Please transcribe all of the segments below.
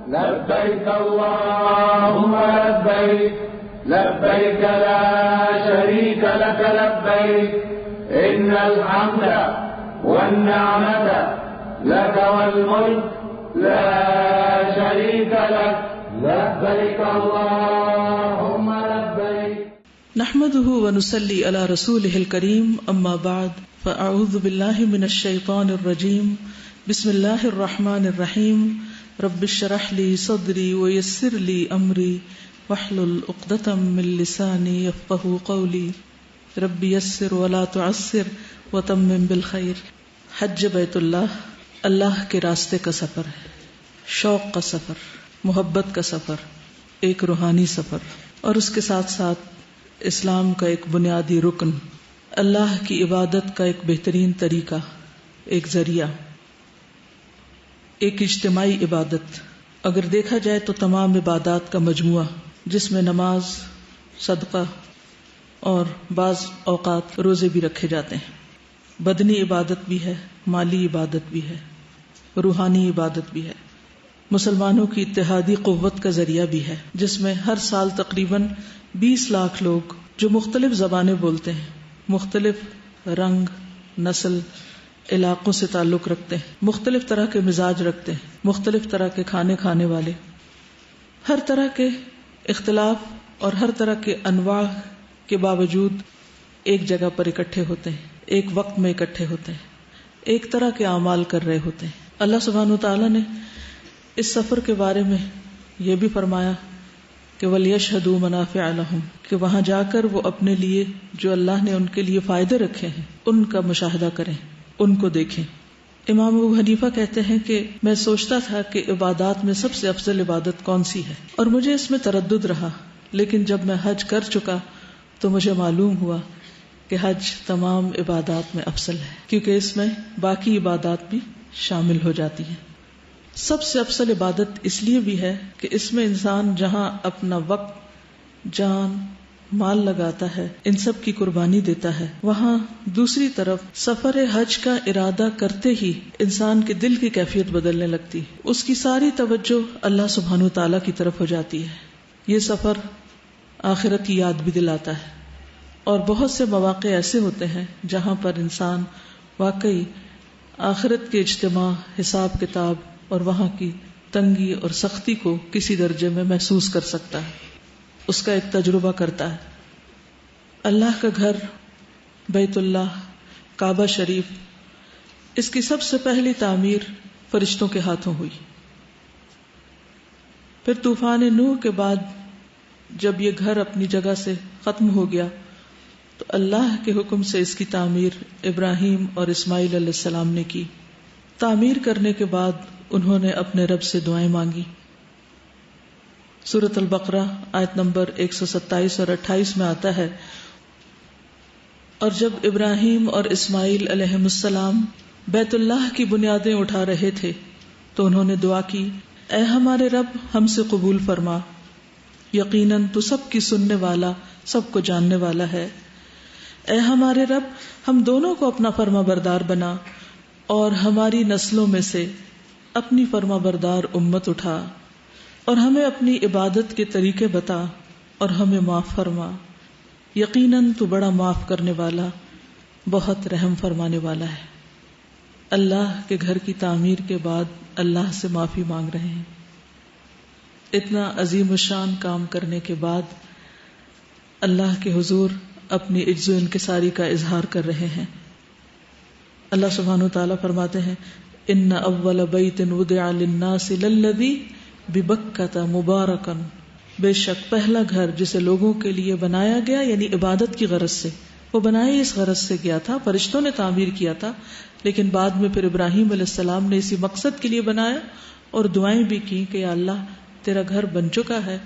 لبيك اللهم لبيك لبيك لا شريك لك لبيك إن الحمد والنعمة لك والملك لا شريك لك لبيك اللهم لبيك. نحمده ونصلي على رسوله الكريم، اما بعد فاعوذ بالله من الشيطان الرجيم. بسم الله الرحمن الرحيم. رب اشرح لي صدري ويسر لي امري واحلل عقدة من لساني يفقهوا قولي. رب يسر ولا تعسر وتمم بالخير. حج بیت اللہ کے راستے کا سفر ہے، شوق کا سفر، محبت کا سفر، ایک روحانی سفر، اور اس کے ساتھ ساتھ اسلام کا ایک بنیادی رکن، اللہ کی عبادت کا ایک بہترین طریقہ، ایک ذریعہ، ایک اجتماعی عبادت. اگر دیکھا جائے تو تمام عبادات کا مجموعہ، جس میں نماز، صدقہ اور بعض اوقات روزے بھی رکھے جاتے ہیں. بدنی عبادت بھی ہے، مالی عبادت بھی ہے، روحانی عبادت بھی ہے، مسلمانوں کی اتحادی قوت کا ذریعہ بھی ہے، جس میں ہر سال تقریباً 20 لاکھ لوگ جو مختلف زبانیں بولتے ہیں، مختلف رنگ، نسل، علاقوں سے تعلق رکھتے ہیں، مختلف طرح کے مزاج رکھتے ہیں، مختلف طرح کے کھانے کھانے والے، ہر طرح کے اختلاف اور ہر طرح کے انواع کے باوجود ایک جگہ پر اکٹھے ہوتے ہیں، ایک وقت میں اکٹھے ہوتے ہیں، ایک طرح کے اعمال کر رہے ہوتے ہیں. اللہ سبحانہ وتعالی نے اس سفر کے بارے میں یہ بھی فرمایا کہ وَلْيَشْهَدُوا مَنَافِعَ لَهُمْ، کہ وہاں جا کر وہ اپنے لیے جو اللہ نے ان کے لیے فائدے رکھے ہیں ان کا مشاہدہ کریں، ان کو دیکھیں. امام ابو حنیفہ کہتے ہیں کہ میں سوچتا تھا کہ عبادات میں سب سے افضل عبادت کون سی ہے، اور مجھے اس میں تردد رہا، لیکن جب میں حج کر چکا تو مجھے معلوم ہوا کہ حج تمام عبادات میں افضل ہے، کیونکہ اس میں باقی عبادات بھی شامل ہو جاتی ہیں. سب سے افضل عبادت اس لیے بھی ہے کہ اس میں انسان جہاں اپنا وقت، جان، مال لگاتا ہے، ان سب کی قربانی دیتا ہے، وہاں دوسری طرف سفر حج کا ارادہ کرتے ہی انسان کے دل کی کیفیت بدلنے لگتی، اس کی ساری توجہ اللہ سبحانہ وتعالی کی طرف ہو جاتی ہے. یہ سفر آخرت کی یاد بھی دلاتا ہے، اور بہت سے مواقع ایسے ہوتے ہیں جہاں پر انسان واقعی آخرت کے اجتماع، حساب کتاب اور وہاں کی تنگی اور سختی کو کسی درجے میں محسوس کر سکتا ہے، اس کا ایک تجربہ کرتا ہے. اللہ کا گھر بیت اللہ، کعبہ شریف، اس کی سب سے پہلی تعمیر فرشتوں کے ہاتھوں ہوئی. پھر طوفان نوح کے بعد جب یہ گھر اپنی جگہ سے ختم ہو گیا تو اللہ کے حکم سے اس کی تعمیر ابراہیم اور اسماعیل علیہ السلام نے کی. تعمیر کرنے کے بعد انہوں نے اپنے رب سے دعائیں مانگی. سورۃ البقرہ آیت نمبر 127 اور 28 میں آتا ہے، اور جب ابراہیم اور اسماعیل علیہ السلام بیت اللہ کی بنیادیں اٹھا رہے تھے تو انہوں نے دعا کی، اے ہمارے رب ہم سے قبول فرما، یقیناً تو سب کی سننے والا، سب کو جاننے والا ہے. اے ہمارے رب ہم دونوں کو اپنا فرما بردار بنا، اور ہماری نسلوں میں سے اپنی فرما بردار امت اٹھا، اور ہمیں اپنی عبادت کے طریقے بتا، اور ہمیں معاف فرما، یقیناً تو بڑا معاف کرنے والا، بہت رحم فرمانے والا ہے. اللہ کے گھر کی تعمیر کے بعد اللہ سے معافی مانگ رہے ہیں. اتنا عظیم الشان کام کرنے کے بعد اللہ کے حضور اپنی عجز و انکساری کا اظہار کر رہے ہیں. اللہ سبحانہ وتعالیٰ فرماتے ہیں، ان اول بیت وضع للناس للذی ببکۃ مبارکا، بے شک پہلا گھر جسے لوگوں کے لیے بنایا گیا، یعنی عبادت کی غرض سے، وہ بنایا اس غرض سے گیا تھا، فرشتوں نے تعمیر کیا تھا، لیکن بعد میں پھر ابراہیم علیہ السلام نے اسی مقصد کے لیے بنایا، اور دعائیں بھی کی کہ یا اللہ تیرا گھر بن چکا ہے،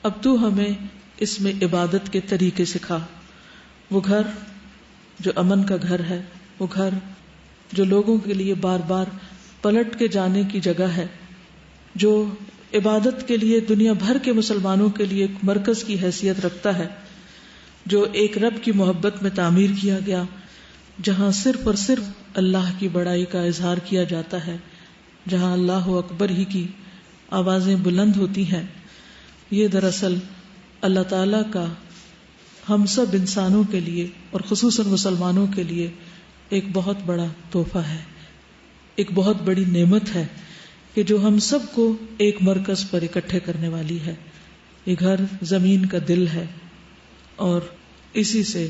اب تو ہمیں اس میں عبادت کے طریقے سکھا. وہ گھر جو امن کا گھر ہے، وہ گھر جو لوگوں کے لیے بار بار پلٹ کے جانے کی جگہ ہے، جو عبادت کے لیے دنیا بھر کے مسلمانوں کے لیے ایک مرکز کی حیثیت رکھتا ہے، جو ایک رب کی محبت میں تعمیر کیا گیا، جہاں صرف اور صرف اللہ کی بڑائی کا اظہار کیا جاتا ہے، جہاں اللہ اکبر ہی کی آوازیں بلند ہوتی ہیں، یہ دراصل اللہ تعالی کا ہم سب انسانوں کے لیے اور خصوصاً مسلمانوں کے لیے ایک بہت بڑا تحفہ ہے، ایک بہت بڑی نعمت ہے کہ جو ہم سب کو ایک مرکز پر اکٹھے کرنے والی ہے۔ یہ گھر زمین کا دل ہے اور اسی سے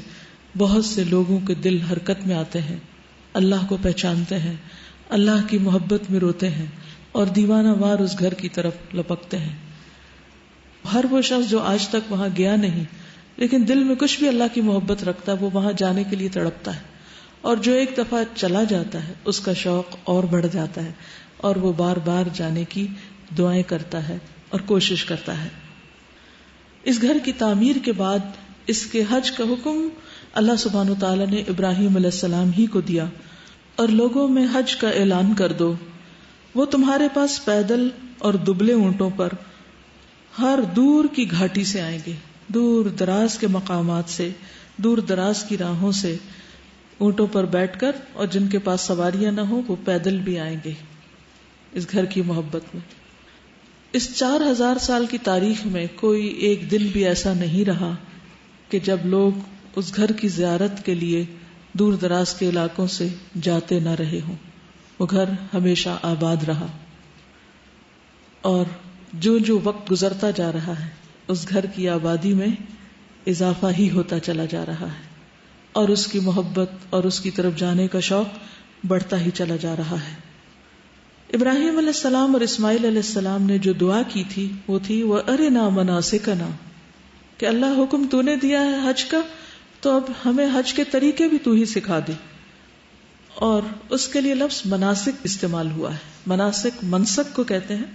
بہت سے لوگوں کے دل حرکت میں آتے ہیں، اللہ کو پہچانتے ہیں، اللہ کی محبت میں روتے ہیں اور دیوانہ وار اس گھر کی طرف لپکتے ہیں۔ ہر وہ شخص جو آج تک وہاں گیا نہیں لیکن دل میں کچھ بھی اللہ کی محبت رکھتا ہے، وہ وہاں جانے کے لیے تڑپتا ہے، اور جو ایک دفعہ چلا جاتا ہے اس کا شوق اور بڑھ جاتا ہے اور وہ بار بار جانے کی دعائیں کرتا ہے اور کوشش کرتا ہے۔ اس گھر کی تعمیر کے بعد اس کے حج کا حکم اللہ سبحانہ وتعالی نے ابراہیم علیہ السلام ہی کو دیا، اور لوگوں میں حج کا اعلان کر دو، وہ تمہارے پاس پیدل اور دبلے اونٹوں پر ہر دور کی گھاٹی سے آئیں گے، دور دراز کے مقامات سے، دور دراز کی راہوں سے اونٹوں پر بیٹھ کر، اور جن کے پاس سواریاں نہ ہوں وہ پیدل بھی آئیں گے اس گھر کی محبت میں۔ اس 4000 سال کی تاریخ میں کوئی ایک دن بھی ایسا نہیں رہا کہ جب لوگ اس گھر کی زیارت کے لیے دور دراز کے علاقوں سے جاتے نہ رہے ہوں۔ وہ گھر ہمیشہ آباد رہا، اور جو جو وقت گزرتا جا رہا ہے اس گھر کی آبادی میں اضافہ ہی ہوتا چلا جا رہا ہے، اور اس کی محبت اور اس کی طرف جانے کا شوق بڑھتا ہی چلا جا رہا ہے۔ ابراہیم علیہ السلام اور اسماعیل علیہ السلام نے جو دعا کی تھی وہ تھی وَأَرِنَا مَنَاسِكَنَا، کہ اللہ حکم تو نے دیا ہے حج کا، تو اب ہمیں حج کے طریقے بھی تو ہی سکھا دے۔ اور اس کے لیے لفظ مناسک استعمال ہوا ہے۔ مناسک منسک کو کہتے ہیں،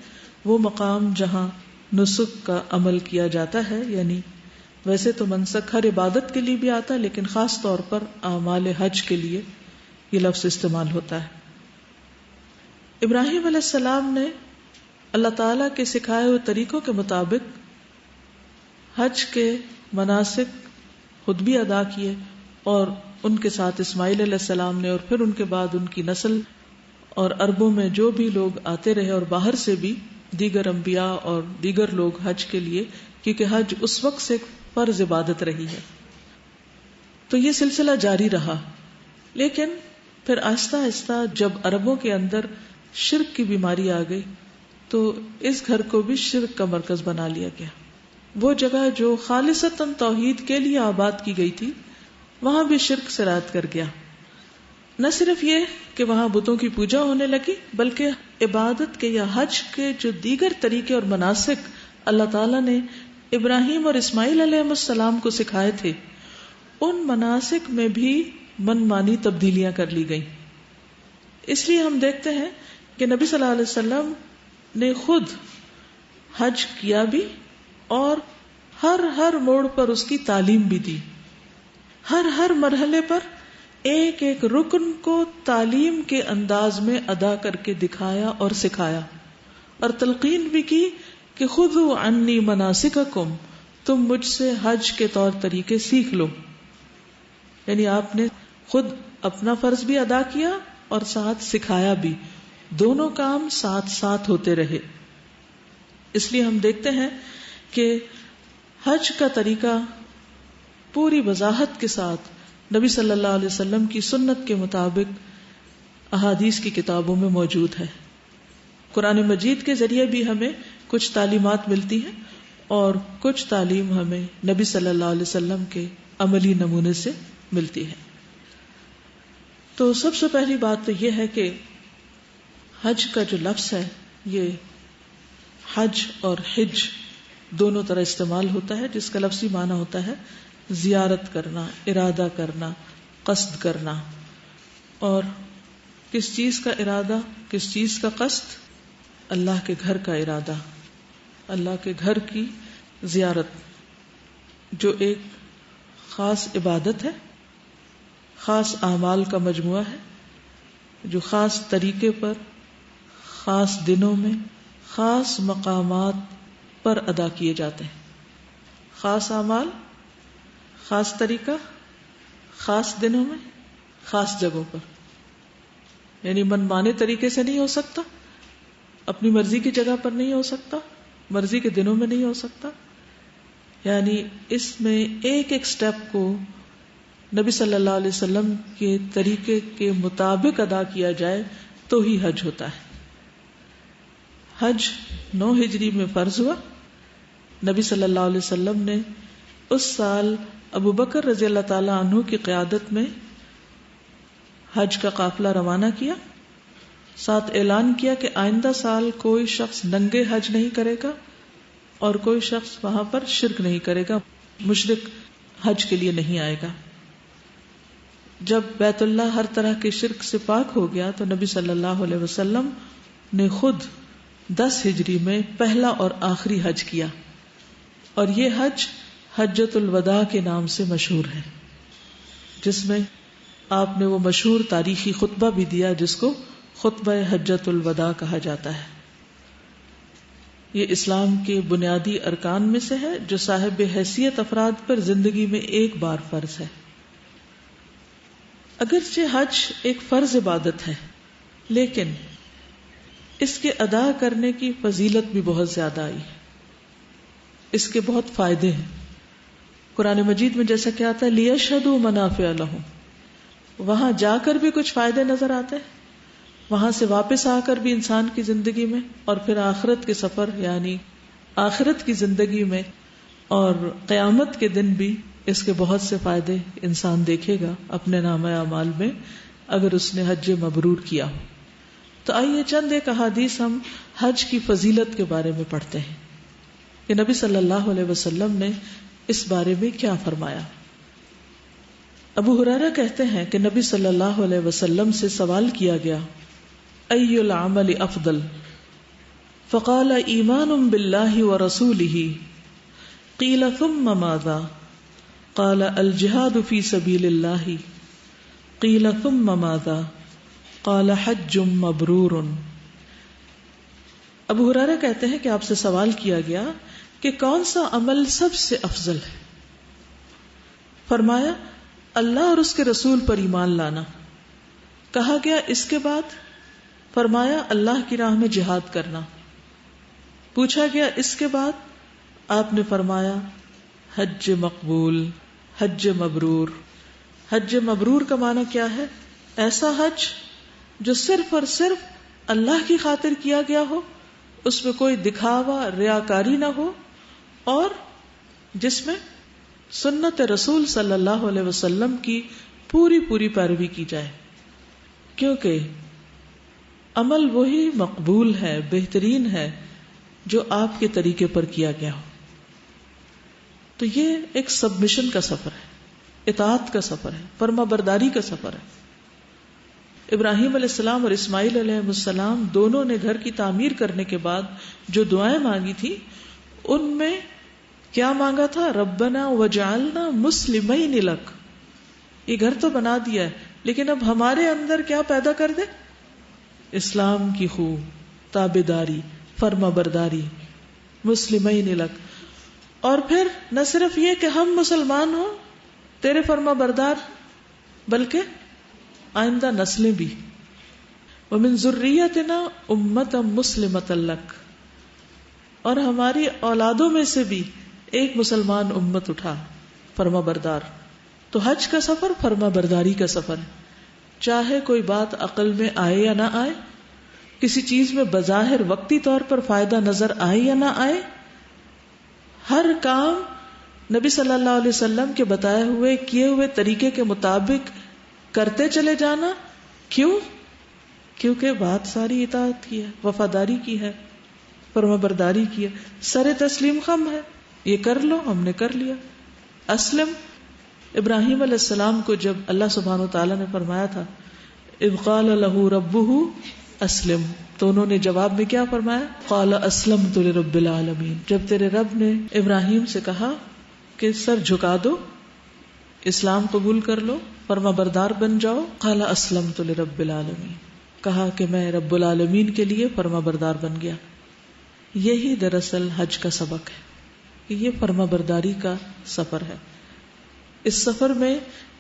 وہ مقام جہاں نسک کا عمل کیا جاتا ہے، یعنی ویسے تو منسک ہر عبادت کے لیے بھی آتا ہے لیکن خاص طور پر اعمال حج کے لیے یہ لفظ استعمال ہوتا ہے۔ ابراہیم علیہ السلام نے اللہ تعالی کے سکھائے ہوئے طریقوں کے مطابق حج کے مناسک خود بھی ادا کیے، اور ان کے ساتھ اسماعیل علیہ السلام نے، اور پھر ان کے بعد ان کی نسل اور عربوں میں جو بھی لوگ آتے رہے، اور باہر سے بھی دیگر انبیاء اور دیگر لوگ حج کے لیے، کیونکہ حج اس وقت سے فرض عبادت رہی ہے، تو یہ سلسلہ جاری رہا۔ لیکن پھر آہستہ آہستہ جب عربوں کے اندر شرک کی بیماری آ گئی تو اس گھر کو بھی شرک کا مرکز بنا لیا گیا۔ وہ جگہ جو خالصتاً توحید کے لیے آباد کی گئی تھی وہاں بھی شرک سرایت کر گیا۔ نہ صرف یہ کہ وہاں بتوں کی پوجا ہونے لگی، بلکہ عبادت کے یا حج کے جو دیگر طریقے اور مناسک اللہ تعالیٰ نے ابراہیم اور اسماعیل علیہ السلام کو سکھائے تھے، ان مناسک میں بھی من مانی تبدیلیاں کر لی گئیں۔ اس لیے ہم دیکھتے ہیں کہ نبی صلی اللہ علیہ وسلم نے خود حج کیا بھی، اور ہر موڑ پر اس کی تعلیم بھی دی۔ ہر مرحلے پر ایک ایک رکن کو تعلیم کے انداز میں ادا کر کے دکھایا اور سکھایا، اور تلقین بھی کی کہ خذوا عنی مناسککم، تم مجھ سے حج کے طور طریقے سیکھ لو۔ یعنی آپ نے خود اپنا فرض بھی ادا کیا اور ساتھ سکھایا بھی، دونوں کام ساتھ ساتھ ہوتے رہے۔ اس لیے ہم دیکھتے ہیں کہ حج کا طریقہ پوری وضاحت کے ساتھ نبی صلی اللہ علیہ وسلم کی سنت کے مطابق احادیث کی کتابوں میں موجود ہے۔ قرآن مجید کے ذریعے بھی ہمیں کچھ تعلیمات ملتی ہیں، اور کچھ تعلیم ہمیں نبی صلی اللہ علیہ وسلم کے عملی نمونے سے ملتی ہے۔ تو سب سے پہلی بات تو یہ ہے کہ حج کا جو لفظ ہے یہ حج اور حج دونوں طرح استعمال ہوتا ہے، جس کا لفظی معنی ہوتا ہے زیارت کرنا، ارادہ کرنا، قصد کرنا۔ اور کس چیز کا ارادہ، کس چیز کا قصد؟ اللہ کے گھر کا ارادہ، اللہ کے گھر کی زیارت، جو ایک خاص عبادت ہے، خاص اعمال کا مجموعہ ہے، جو خاص طریقے پر، خاص دنوں میں، خاص مقامات پر ادا کیے جاتے ہیں۔ خاص اعمال، خاص طریقہ، خاص دنوں میں، خاص جگہوں پر، یعنی من مانے طریقے سے نہیں ہو سکتا، اپنی مرضی کی جگہ پر نہیں ہو سکتا، مرضی کے دنوں میں نہیں ہو سکتا. یعنی اس میں ایک ایک سٹیپ کو نبی صلی اللہ علیہ وسلم کے طریقے کے مطابق ادا کیا جائے تو ہی حج ہوتا ہے. حج 9 ہجری میں فرض ہوا. نبی صلی اللہ علیہ وسلم نے اس سال ابو بکر رضی اللہ تعالی عنہ کی قیادت میں حج کا قافلہ روانہ کیا. ساتھ اعلان کیا کہ آئندہ سال کوئی شخص ننگے حج نہیں کرے گا اور کوئی شخص وہاں پر شرک نہیں کرے گا، مشرک حج کے لیے نہیں آئے گا. جب بیت اللہ ہر طرح کے شرک سے پاک ہو گیا تو نبی صلی اللہ علیہ وسلم نے خود 10 ہجری میں پہلا اور آخری حج کیا، اور یہ حج حجۃ الوداع کے نام سے مشہور ہے، جس میں آپ نے وہ مشہور تاریخی خطبہ بھی دیا جس کو خطبہ حجۃ الوداع کہا جاتا ہے. یہ اسلام کے بنیادی ارکان میں سے ہے جو صاحب حیثیت افراد پر زندگی میں ایک بار فرض ہے. اگرچہ حج ایک فرض عبادت ہے لیکن اس کے ادا کرنے کی فضیلت بھی بہت زیادہ آئی ہے. اس کے بہت فائدے ہیں. قرآن مجید میں جیسا کہ آتا ہے لِيَشْهَدُوا مَنَافِعَ لَهُمْ، وہاں جا کر بھی کچھ فائدے نظر آتے ہیں، وہاں سے واپس آ کر بھی انسان کی زندگی میں، اور پھر آخرت کے سفر یعنی آخرت کی زندگی میں اور قیامت کے دن بھی اس کے بہت سے فائدے انسان دیکھے گا اپنے نامہ اعمال میں اگر اس نے حج مبرور کیا ہو. تو آئیے چند ایک احادیث ہم حج کی فضیلت کے بارے میں پڑھتے ہیں کہ نبی صلی اللہ علیہ وسلم نے اس بارے میں کیا فرمایا. ابو ہریرہ کہتے ہیں کہ نبی صلی اللہ علیہ وسلم سے سوال کیا گیا ای العمل افضل، فقال ایمان باللہ ورسولہ، قیل ثم ماذا؟ قال الجہاد فی سبیل اللہ، قیل ثم ماذا؟ قال حج مبرور. ابو ہریرہ کہتے ہیں کہ آپ سے سوال کیا گیا کہ کون سا عمل سب سے افضل ہے؟ فرمایا اللہ اور اس کے رسول پر ایمان لانا. کہا گیا اس کے بعد؟ فرمایا اللہ کی راہ میں جہاد کرنا. پوچھا گیا اس کے بعد؟ آپ نے فرمایا حج مقبول، حج مبرور. حج مبرور کا معنی کیا ہے؟ ایسا حج جو صرف اور صرف اللہ کی خاطر کیا گیا ہو، اس میں کوئی دکھاوا ریاکاری نہ ہو، اور جس میں سنت رسول صلی اللہ علیہ وسلم کی پوری پوری پیروی کی جائے. کیونکہ عمل وہی مقبول ہے، بہترین ہے جو آپ کے طریقے پر کیا گیا ہو. تو یہ ایک سبمیشن کا سفر ہے، اطاعت کا سفر ہے، فرما برداری کا سفر ہے. ابراہیم علیہ السلام اور اسماعیل علیہ السلام دونوں نے گھر کی تعمیر کرنے کے بعد جو دعائیں مانگی تھی ان میں کیا مانگا تھا؟ ربنا وجعلنا مسلمین لک. یہ گھر تو بنا دیا ہے لیکن اب ہمارے اندر کیا پیدا کر دے؟ اسلام کی خو، تابعداری، فرما برداری. مسلمین لک. اور پھر نہ صرف یہ کہ ہم مسلمان ہوں تیرے فرما بردار، بلکہ آئندہ نسلیں بھی. ومن ذریتنا امتا مسلمتا لک، اور ہماری اولادوں میں سے بھی ایک مسلمان امت اٹھا، فرما بردار. تو حج کا سفر فرما برداری کا سفر ہے. چاہے کوئی بات عقل میں آئے یا نہ آئے، کسی چیز میں بظاہر وقتی طور پر فائدہ نظر آئے یا نہ آئے، ہر کام نبی صلی اللہ علیہ وسلم کے بتائے ہوئے کیے ہوئے طریقے کے مطابق کرتے چلے جانا. کیوں؟ کیونکہ بات ساری اطاعت کی ہے، وفاداری کی ہے، فرما برداری کی ہے، سر تسلیم خم ہے. یہ کر لو، ہم نے کر لیا. اسلم. ابراہیم علیہ السلام کو جب اللہ سبحانہ وتعالی نے فرمایا تھا اذ قال له ربه اسلم، تو انہوں نے جواب میں کیا فرمایا؟ قال اسلمت لرب العالمین. جب تیرے رب نے ابراہیم سے کہا کہ سر جھکا دو، اسلام قبول کر لو، فرما بردار بن جاؤ، قال اسلمت لرب العالمین، کہا کہ میں رب العالمین کے لیے فرما بردار بن گیا. یہی دراصل حج کا سبق ہے کہ یہ فرما برداری کا سفر ہے. اس سفر میں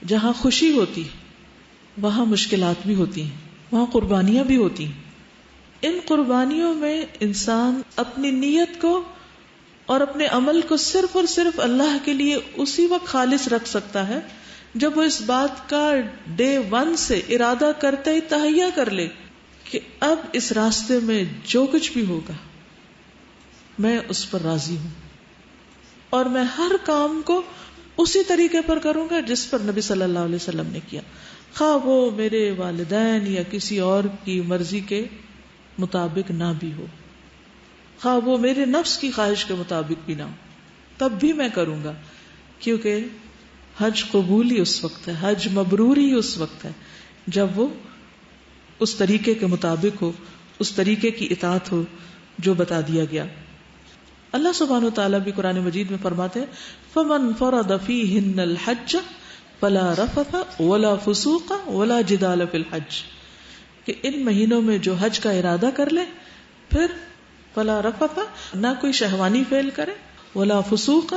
جہاں خوشی ہوتی ہے وہاں مشکلات بھی ہوتی ہیں، وہاں قربانیاں بھی ہوتی ہیں. ان قربانیوں میں انسان اپنی نیت کو اور اپنے عمل کو صرف اور صرف اللہ کے لیے اسی وقت خالص رکھ سکتا ہے جب وہ اس بات کا ڈے 1 سے ارادہ کرتے ہی تہیہ کر لے کہ اب اس راستے میں جو کچھ بھی ہوگا میں اس پر راضی ہوں اور میں ہر کام کو اسی طریقے پر کروں گا جس پر نبی صلی اللہ علیہ وسلم نے کیا، خواہ وہ میرے والدین یا کسی اور کی مرضی کے مطابق نہ بھی ہو، خواہ وہ میرے نفس کی خواہش کے مطابق بھی نہ ہو، تب بھی میں کروں گا، کیونکہ حج قبول ہی اس وقت ہے، حج مبرور ہی اس وقت ہے جب وہ اس طریقے کے مطابق ہو، اس طریقے کی اطاعت ہو جو بتا دیا گیا۔ اللہ سبحانہ وتعالیٰ بھی قرآن مجید میں فرماتے ہیں فَمَنْ فَرَضَ فِيهِنَّ الْحَجَّ فَلَا رَفَثَ وَلَا فُسُوقَ وَلَا جِدَالَ فِي الْحَجِّ، کہ ان مہینوں میں جو حج کا ارادہ کر لے پھر فَلَا رَفَثَ، نہ کوئی شہوانی فعل کرے، وَلَا فُسُوقَ،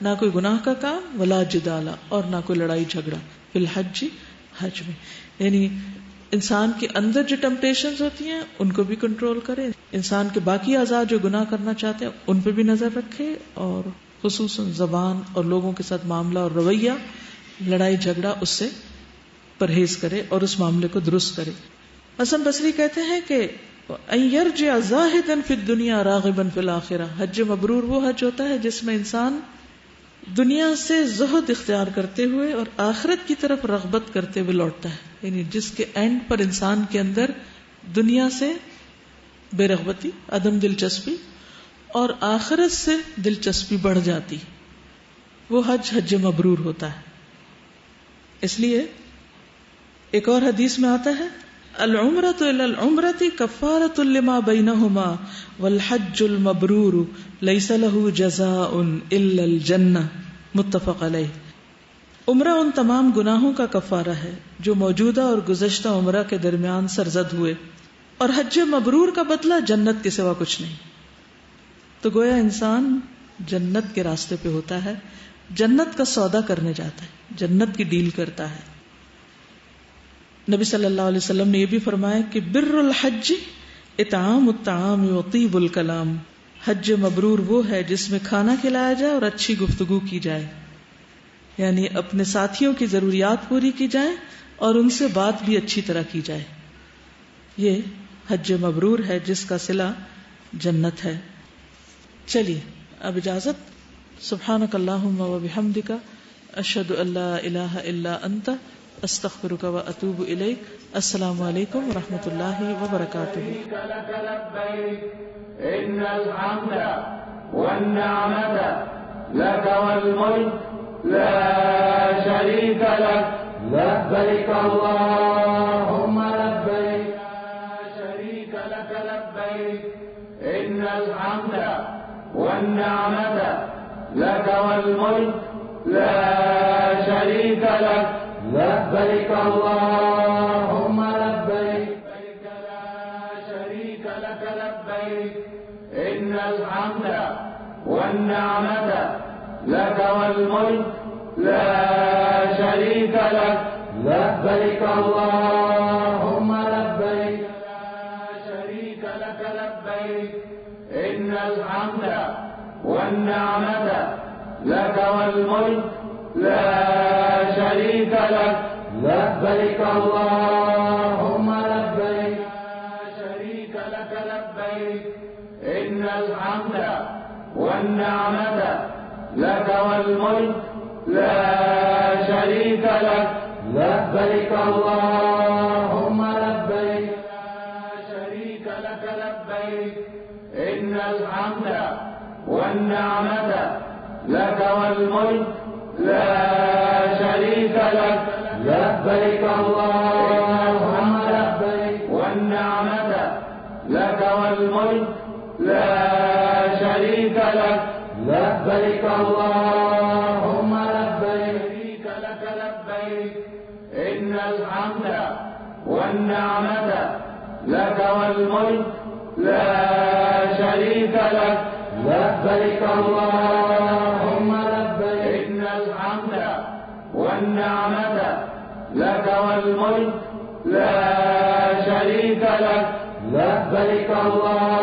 نہ کوئی گناہ کا کام، وَلَا جِدَالَ، اور نہ کوئی لڑائی جھگڑا، فی الحج، حج میں، یعنی انسان کے اندر جو ٹیمپٹیشنز ہوتی ہیں ان کو بھی کنٹرول کرے، انسان کے باقی اعضاء جو گناہ کرنا چاہتے ہیں ان پہ بھی نظر رکھے، اور خصوصاً زبان اور لوگوں کے ساتھ معاملہ اور رویہ، لڑائی جھگڑا، اس سے پرہیز کرے اور اس معاملے کو درست کرے۔ حسن بصری کہتے ہیں کہ ان یرجع زاہدا فی الدنیا راغبا فی الاخرہ، حج مبرور وہ حج ہوتا ہے جس میں انسان دنیا سے زہد اختیار کرتے ہوئے اور آخرت کی طرف رغبت کرتے ہوئے لوٹتا ہے، یعنی جس کے اینڈ پر انسان کے اندر دنیا سے بے رغبتی، عدم دلچسپی، اور آخرت سے دلچسپی بڑھ جاتی، وہ حج مبرور ہوتا ہے۔ اس لیے ایک اور حدیث میں آتا ہے العمرۃ الی العمرۃ کفارۃ لما بینہما والحج المبرور لیس لہ جزاء الا الجنہ، متفق علیہ۔ عمرہ ان تمام گناہوں کا کفارہ ہے جو موجودہ اور گزشتہ عمرہ کے درمیان سرزد ہوئے، اور حج مبرور کا بدلہ جنت کے سوا کچھ نہیں۔ تو گویا انسان جنت کے راستے پہ ہوتا ہے، جنت کا سودا کرنے جاتا ہے، جنت کی ڈیل کرتا ہے۔ نبی صلی اللہ علیہ وسلم نے یہ بھی فرمایا کہ بر الحج اطعام الطعام وطیب الکلام، حج مبرور وہ ہے جس میں کھانا کھلایا جائے اور اچھی گفتگو کی جائے، یعنی اپنے ساتھیوں کی ضروریات پوری کی جائیں اور ان سے بات بھی اچھی طرح کی جائے، یہ حج مبرور ہے جس کا صلہ جنت ہے۔ چلیے اب اجازت، سبحانک اللہم و بحمدک، اشہد ان لا الہ الا انت، استغفرک و اتوب الیک۔ السلام علیکم ورحمۃ اللہ وبرکاتہ۔ ان الحمد والنعمة لك والملك لا شريك لك لبيك اللهم لبيك لا شريك لك لبيك ان الحمد والنعمة لك والملك لا شريك لك لبيك اللهم لبيك لا شريك لك لبيك ان الحمد والنعمة لك والملك لا شريك لك لبيك اللهم لبيك لا شريك لك لبيك ان الحمد والنعمة لك والملك لا شريك لك لبيك اللهم لبيك لا شريك لك لبيك ان الحمد والنعمة لك والملك لا شريك لك لبيك اللهم لبيك لا شريك لك لبيك ان الحمد والنعمة لك والملك لا شريك لك لبيك اللهم لبيك والنعمة لك والملك لا شريك لك لبيك اللهم لبيك لك لبيك ان الحمد والنعمة لك والملك لا شريك لك لبيك اللهم لبيك ان الحمد والنعمة لك والملك لا شريك لك لبيك الله